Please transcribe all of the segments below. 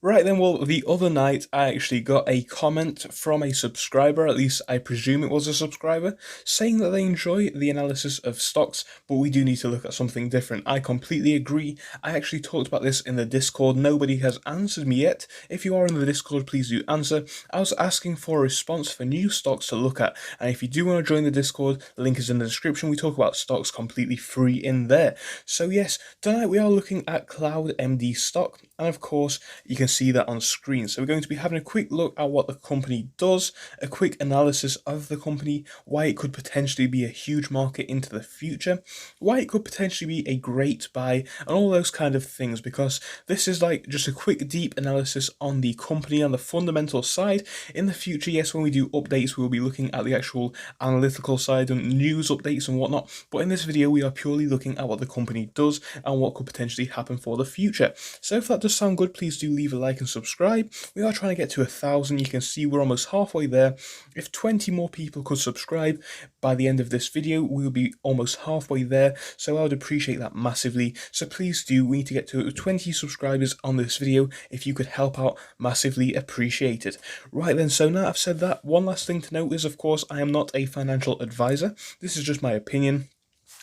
Right then, well, the other night I actually got a comment from a subscriber, at least I presume it was a subscriber, saying that they enjoy the analysis of stocks, but we do need to look at something different. I completely agree. I actually talked about this in the Discord. Nobody has answered me yet. If you are in the Discord, please do answer. I was asking for a response for new stocks to look at, and if you do want to join the Discord, the link is in the description. We talk about stocks completely free in there. So yes, tonight we are looking at Cloud MD stock, and of course, you can see that on screen. So we're going to be having a quick look at what the company does, a quick analysis of the company, why it could potentially be a huge market into the future, why it could potentially be a great buy, and all those kind of things, because this is like just a quick deep analysis on the company and the fundamental side. In the future, yes, when we do updates, we'll be looking at the actual analytical side and news updates and whatnot, but in this video we are purely looking at what the company does and what could potentially happen for the future. So if that does sound good, please do leave a like and subscribe. We are trying to get to 1,000. You can see we're almost halfway there. If 20 more people could subscribe by the end of this video, we will be almost halfway there. So I would appreciate that massively. So please do, we need to get to 20 subscribers on this video. If you could help out, massively appreciated. Right then, so now I've said that, one last thing to note is, of course, I am not a financial advisor. This is just my opinion.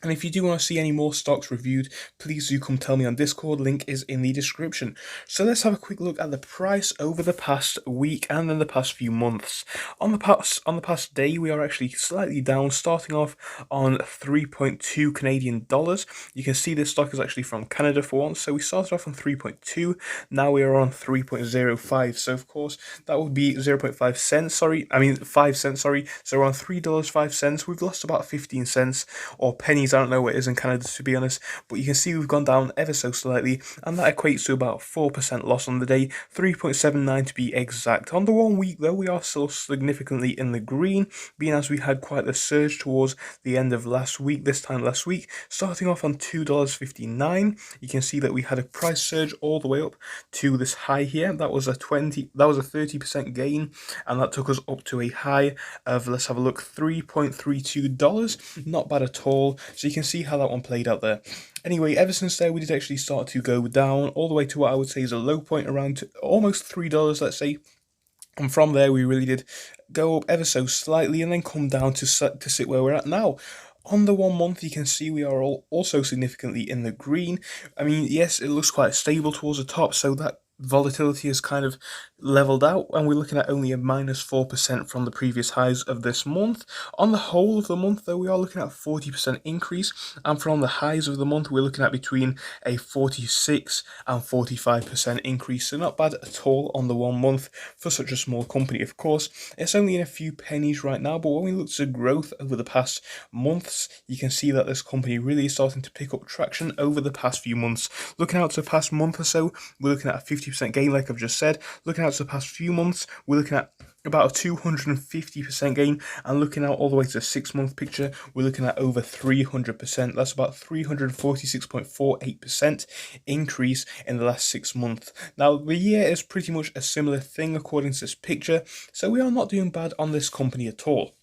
And if you do want to see any more stocks reviewed, please do come tell me on Discord, link is in the description. So let's have a quick look at the price over the past week and then the past few months. On the past day, we are actually slightly down, starting off on 3.2 Canadian dollars. You can see this stock is actually from Canada for once, so we started off on 3.2, now we are on 3.05, so of course that would be 0.5 cents, 5 cents, so around $3.05. We've lost about 15 cents, or pennies, I don't know what it is in Canada to be honest, but you can see we've gone down ever so slightly, and that equates to about 4% loss on the day, 3.79 to be exact. On the 1 week though, we are still significantly in the green, being as we had quite the surge towards the end of this time last week, starting off on $2.59. You can see that we had a price surge all the way up to this high here. That was a 30% gain, and that took us up to a high of, let's have a look, $3.32. Not bad at all. So you can see how that one played out there. Anyway, ever since there, we did actually start to go down all the way to what I would say is a low point around almost $3, let's say. And from there, we really did go up ever so slightly and then come down to sit where we're at now. On the 1 month, you can see we are also significantly in the green. I mean, yes, it looks quite stable towards the top, so that volatility has kind of leveled out, and we're looking at only a minus 4% from the previous highs of this month. On the whole of the month, though, we are looking at a 40% increase, and from the highs of the month, we're looking at between a 46 and 45% increase, so not bad at all on the 1 month for such a small company. Of course, it's only in a few pennies right now, but when we look to growth over the past months, you can see that this company really is starting to pick up traction over the past few months. Looking out to the past month or so, we're looking at a 50% gain, like I've just said. Looking out to the past few months, we're looking at about a 250% gain, and looking out all the way to the 6-month picture, we're looking at over 300%. That's about 346.48% increase in the last 6 months. Now, the year is pretty much a similar thing according to this picture, so we are not doing bad on this company at all.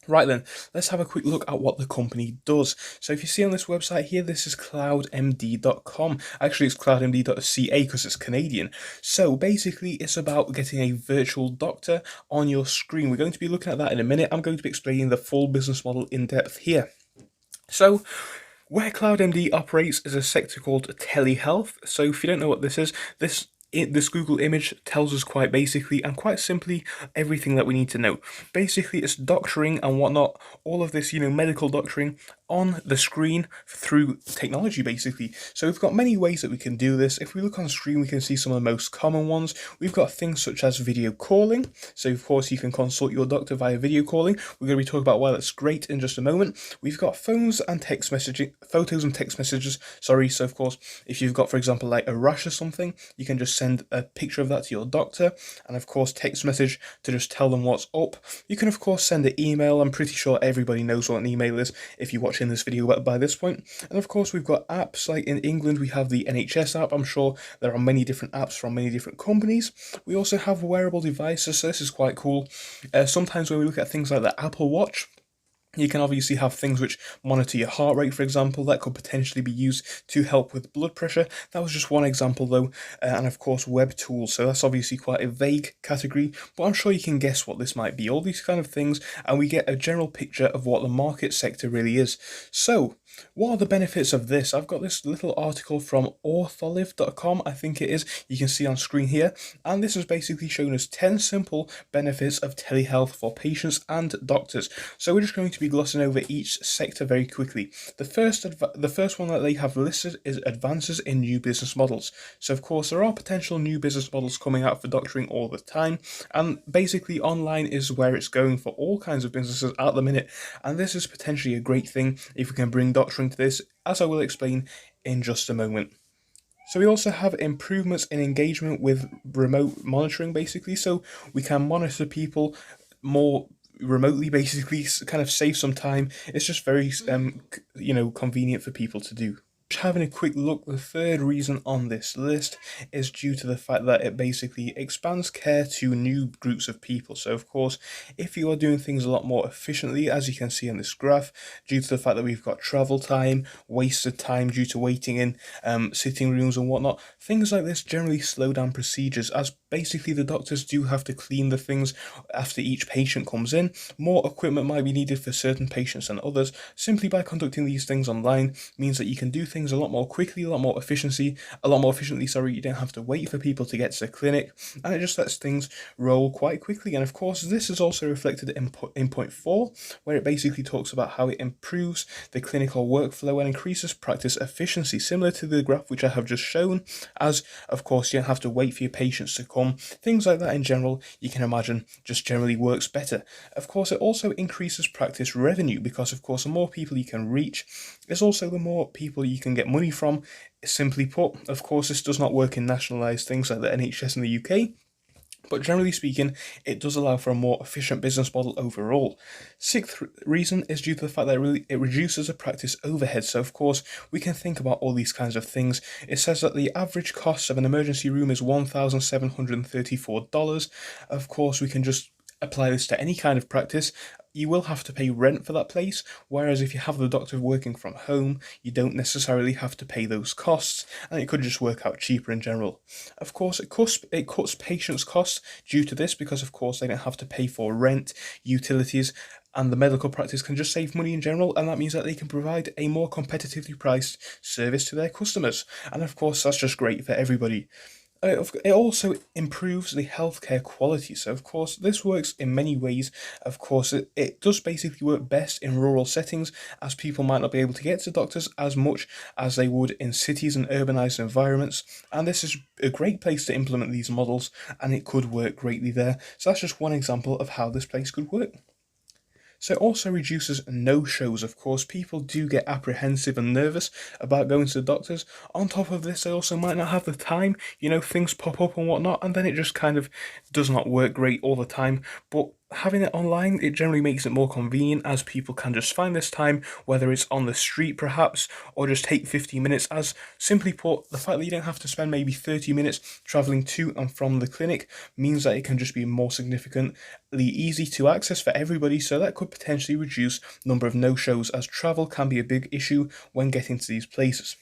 Right then, let's have a quick look at what the company does. So if you see on this website here, this is cloudmd.com. Actually, it's cloudmd.ca because it's Canadian. So basically, it's about getting a virtual doctor on your screen. We're going to be looking at that in a minute. I'm going to be explaining the full business model in depth here. So, where CloudMD operates is a sector called telehealth. So if you don't know what this is, this Google image tells us quite basically and quite simply everything that we need to know. Basically, it's doctoring and whatnot, all of this, medical doctoring on the screen through technology, basically. So we've got many ways that we can do this. If we look on screen, we can see some of the most common ones. We've got things such as video calling. So of course, you can consult your doctor via video calling. We're going to be talking about why that's great in just a moment. We've got photos and text messages. Sorry. So of course, if you've got, for example, like a rash or something, you can just send a picture of that to your doctor, and of course text message to just tell them what's up. You can of course send an email. I'm pretty sure everybody knows what an email is if you watch in this video by this point. And of course we've got apps, like in England we have the NHS app. I'm sure there are many different apps from many different companies. We also have wearable devices, so this is quite cool. Sometimes when we look at things like the Apple Watch, You can obviously have things which monitor your heart rate, for example, that could potentially be used to help with blood pressure. That was just one example, though, and of course, web tools. So that's obviously quite a vague category, but I'm sure you can guess what this might be. All these kind of things, and we get a general picture of what the market sector really is. So, what are the benefits of this? I've got this little article from ortholive.com, I think it is, you can see on screen here, and this is basically showing us 10 simple benefits of telehealth for patients and doctors. So we're just going to be glossing over each sector very quickly. The first one that they have listed is advances in new business models. So of course there are potential new business models coming out for doctoring all the time, and basically online is where it's going for all kinds of businesses at the minute, and this is potentially a great thing if we can bring doctoring to this, as I will explain in just a moment. So we also have improvements in engagement with remote monitoring, basically, so we can monitor people more remotely, basically, kind of save some time. It's just very convenient for people to do. Just having a quick look, the third reason on this list is due to the fact that it basically expands care to new groups of people. So of course, if you are doing things a lot more efficiently, as you can see on this graph, due to the fact that we've got travel time, wasted time due to waiting in sitting rooms and whatnot, things like this generally slow down procedures, as basically the doctors do have to clean the things after each patient comes in. More equipment might be needed for certain patients than others. Simply by conducting these things online means that you can do things a lot more quickly, a lot more efficiently, you don't have to wait for people to get to the clinic, and it just lets things roll quite quickly. And of course, this is also reflected in point 4, where it basically talks about how it improves the clinical workflow and increases practice efficiency, similar to the graph which I have just shown, as of course you don't have to wait for your patients to come. Things like that in general, you can imagine, just generally works better. Of course, it also increases practice revenue, because of course the more people you can reach is also the more people you can get money from. Simply put, of course, this does not work in nationalised things like the NHS in the UK, but generally speaking, it does allow for a more efficient business model overall. Sixth reason is due to the fact that it reduces the practice overhead. So of course, we can think about all these kinds of things. It says that the average cost of an emergency room is $1,734. Of course, we can just apply this to any kind of practice. You will have to pay rent for that place, whereas if you have the doctor working from home, you don't necessarily have to pay those costs, and it could just work out cheaper in general. Of course, it cuts patients' costs due to this, because of course they don't have to pay for rent, utilities, and the medical practice can just save money in general, and that means that they can provide a more competitively priced service to their customers. And of course, that's just great for everybody. It also improves the healthcare quality. So, of course, this works in many ways. Of course, it does basically work best in rural settings, as people might not be able to get to doctors as much as they would in cities and urbanized environments. And this is a great place to implement these models, and it could work greatly there. So, that's just one example of how this place could work. So it also reduces no-shows. Of course, people do get apprehensive and nervous about going to the doctors. On top of this, they also might not have the time, things pop up and whatnot, and then it just kind of does not work great all the time. But having it online, it generally makes it more convenient, as people can just find this time, whether it's on the street perhaps, or just take 15 minutes. As simply put, the fact that you don't have to spend maybe 30 minutes travelling to and from the clinic means that it can just be more significantly easy to access for everybody, so that could potentially reduce number of no-shows, as travel can be a big issue when getting to these places.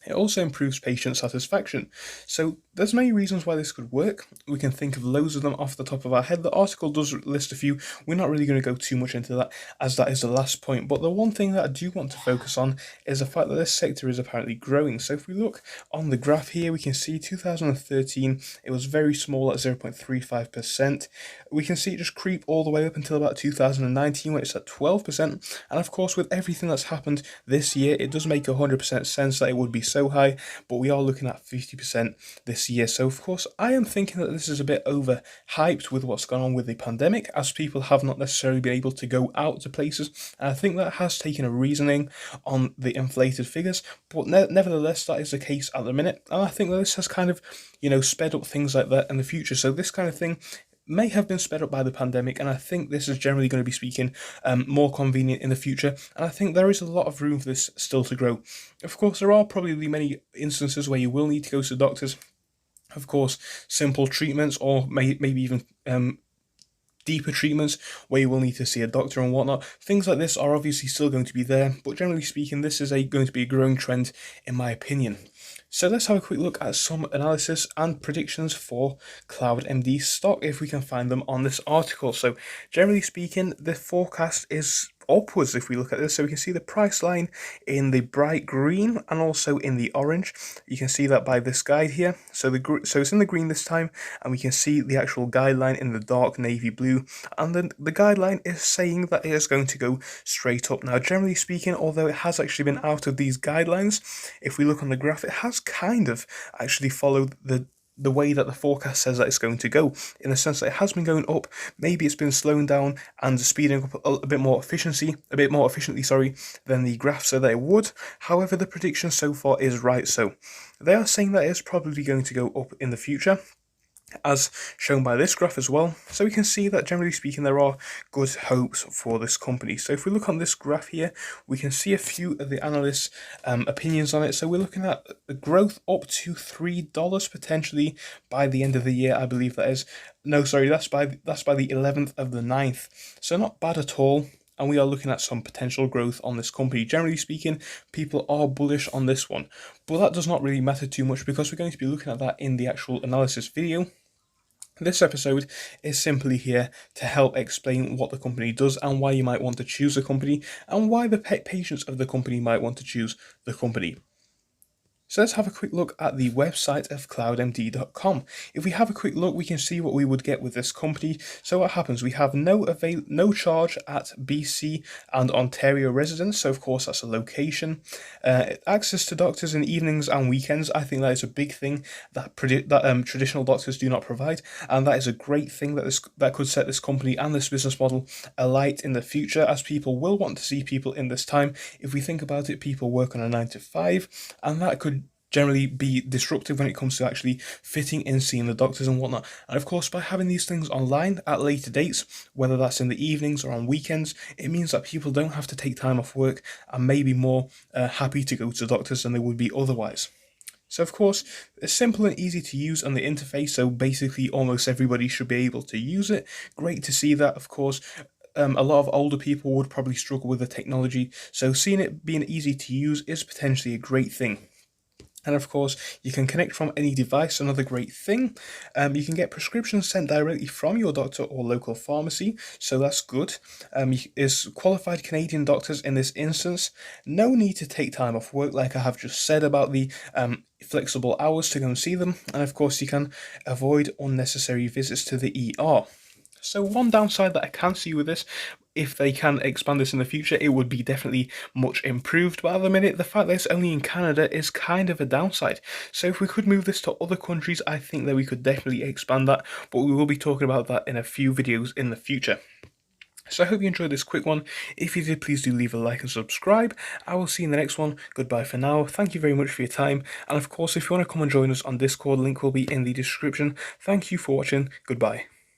It also improves patient satisfaction. So there's many reasons why this could work. We can think of loads of them off the top of our head. The article does list a few. We're not really going to go too much into that, as that is the last point. But the one thing that I do want to focus on is the fact that this sector is apparently growing. So if we look on the graph here, we can see 2013, it was very small at 0.35%. We can see it just creep all the way up until about 2019, when it's at 12%. And of course, with everything that's happened this year, it does make 100% sense that it would be so high, but we are looking at 50% this year. So of course, I am thinking that this is a bit overhyped with what's gone on with the pandemic, as people have not necessarily been able to go out to places, and I think that has taken a reasoning on the inflated figures, but nevertheless, that is the case at the minute, and I think that this has kind of, sped up things like that in the future. So this kind of thing may have been sped up by the pandemic, and I think this is generally going to be speaking more convenient in the future, and I think there is a lot of room for this still to grow. Of course, there are probably many instances where you will need to go to doctors. Of course, simple treatments, or maybe even deeper treatments where you will need to see a doctor and whatnot. Things like this are obviously still going to be there, but generally speaking, this is going to be a growing trend in my opinion. So let's have a quick look at some analysis and predictions for CloudMD stock if we can find them on this article. So generally speaking, the forecast is upwards if we look at this. So we can see the price line in the bright green and also in the orange. You can see that by this guide here. So it's in the green this time, and we can see the actual guideline in the dark navy blue, and then the guideline is saying that it is going to go straight up. Now generally speaking, although it has actually been out of these guidelines, if we look on the graph, it has kind of actually followed the way that the forecast says that it's going to go, in the sense that it has been going up. Maybe it's been slowing down and speeding up a bit more efficiently, than the graph said that it would. However, the prediction so far is right. So they are saying that it's probably going to go up in the future, as shown by this graph as well. So we can see that generally speaking there are good hopes for this company. So if we look on this graph here, we can see a few of the analysts' opinions on it. So we're looking at the growth up to $3 potentially by the end of the year, I believe that is. No, sorry, that's by the 11th of the 9th. So not bad at all. And we are looking at some potential growth on this company. Generally speaking, people are bullish on this one, but that does not really matter too much because we're going to be looking at that in the actual analysis video. This episode is simply here to help explain what the company does and why you might want to choose the company, and why the patients of the company might want to choose the company. So let's have a quick look at the website of cloudmd.com. If we have a quick look, we can see what we would get with this company. So what happens? We have no charge at BC and Ontario residents. So of course that's a location. Access to doctors in evenings and weekends. I think that is a big thing that traditional doctors do not provide, and that is a great thing that could set this company and this business model alight in the future, as people will want to see people in this time. If we think about it, people work on a 9 to 5, and that could generally be disruptive when it comes to actually fitting in, seeing the doctors and whatnot. And of course, by having these things online at later dates, whether that's in the evenings or on weekends, it means that people don't have to take time off work and may be more happy to go to doctors than they would be otherwise. So of course, it's simple and easy to use on the interface, so basically almost everybody should be able to use it. Great to see that. Of course, a lot of older people would probably struggle with the technology, so seeing it being easy to use is potentially a great thing. And of course, you can connect from any device, another great thing. You can get prescriptions sent directly from your doctor or local pharmacy, so that's good. Is qualified Canadian doctors in this instance. No need to take time off work, like I have just said about the flexible hours to go and see them. And of course, you can avoid unnecessary visits to the ER. So one downside that I can see with this, if they can expand this in the future, it would be definitely much improved. But at the minute, the fact that it's only in Canada is kind of a downside. So if we could move this to other countries, I think that we could definitely expand that. But we will be talking about that in a few videos in the future. So I hope you enjoyed this quick one. If you did, please do leave a like and subscribe. I will see you in the next one. Goodbye for now. Thank you very much for your time. And of course, if you want to come and join us on Discord, link will be in the description. Thank you for watching. Goodbye.